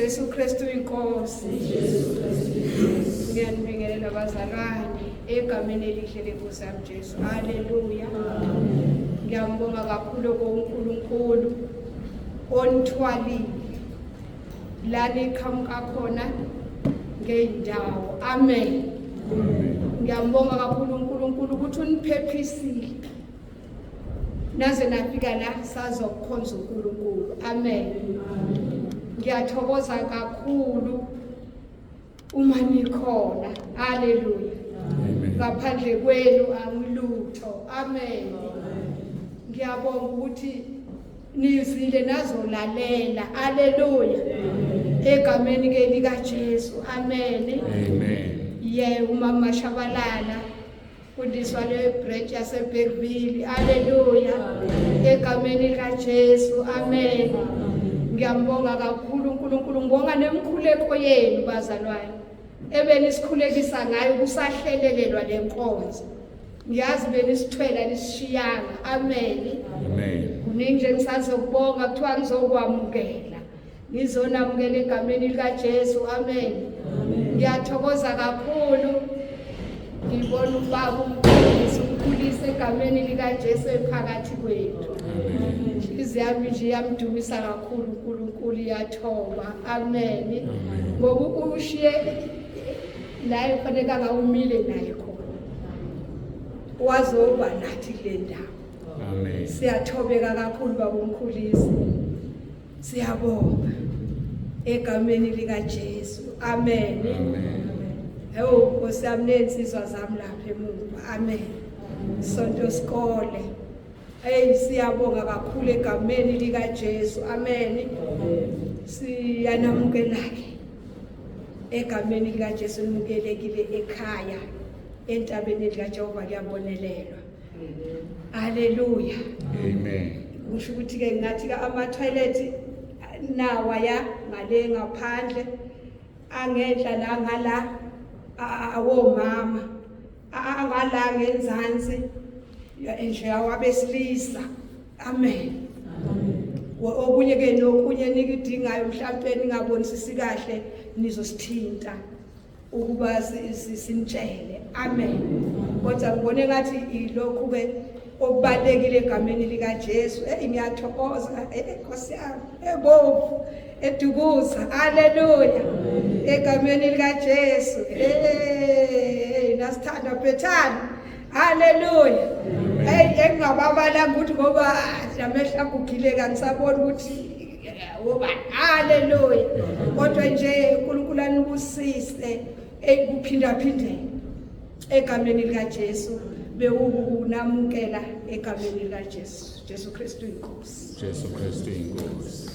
Jesu KRISTU UYINKOSI. Ngiyanibingelela bazalwane egameni elihle lenkosi yami Jesu. Haleluya. Ngiyambonga kakhulu uNkulunkulu onithwalile la niqhamuka khona ngeendawo. Amen. Ngiyambonga kakhulu uNkulunkulu ukuthi uniphephisile naze nafika la sazokukhonza uNkulunkulu. Amen. Ngiyathokoza kakhulu uma nikhona. Haleluya. Ngaphandle kwenu angilutho. Amen. Ngiyabonga ukuthi nizile nazolalela. Haleluya. Egameni lika Jesu. Amen. Amen. Umama Tshabalala kudiswa le branch yase Bergville. Haleluya. Egameni lika Jesu. Amen. Ngiyambonga kakhulu uNkulunkulu, ngibonga nemkhuleko yenu bazalwane ebenisikhulekisa ngayo kusahlelelelwa lenkonzo. Ngiyazi benisithwela nisishiyanga. Amen. Kuningi nje ngisazokubonga kuthiwa ngizokwamukela, ngizonamukela egameni lika Jesu. Amen. Ngiyathokoza kakhulu ngibona ubaba umkhulisa egameni lika Jesu ephakathi kwethu. Iziyami nje yamdumisa kakhulu uNkulunkulu, yathoba. Amen. Ngoba ushiye naye kufanele angawumile naye khona wazoba nathi kule ndawo. Amen. Siyathobeka kakhulu baba umkhulisi, siyabonga egameni lika Jesu. Amen. Nkosi yami nensizwa zami lapha emuva. Amen. Sonto sikole. Siyabonga kakhulu egameni lika Jesu. Amen. Siyanamukela-ke egameni lika Jesu, nimukelekile ekhaya entabeni lika Jehova liyabonelelwa. Haleluya. Amen. Kusho ukuthi-ke ngathi ama-toilet nawaya ngale ngaphandle, angenhla la ngala awomama, angala ngenzansi nje awabesilisa. Amen. Okunye ke nokunye nikudingayo mhlawumbe ningabonisisi kahle nizosithinta ukuba sinitshele. Amen. Kodwa ngibone ngathi ilokhu ke okubalekile egameni lika Jesu. Ngiyathokoza Nkosi yami ebovu edukuza. Haleluya. Egameni lika Jesu. Nasithanda phethana. Haleluya. Engingababala ukuthi ngoba amehla kugileka ngisabona ukuthi woba. Haleluya. Kodwa nje uNkulunkulu anibusise ekuphindaphindeni egameni lika Jesu, bewukunamukela egameni lika Jesu. Jesu KRISTU UYINKOSI. Jesu KRISTU UYINKOSI.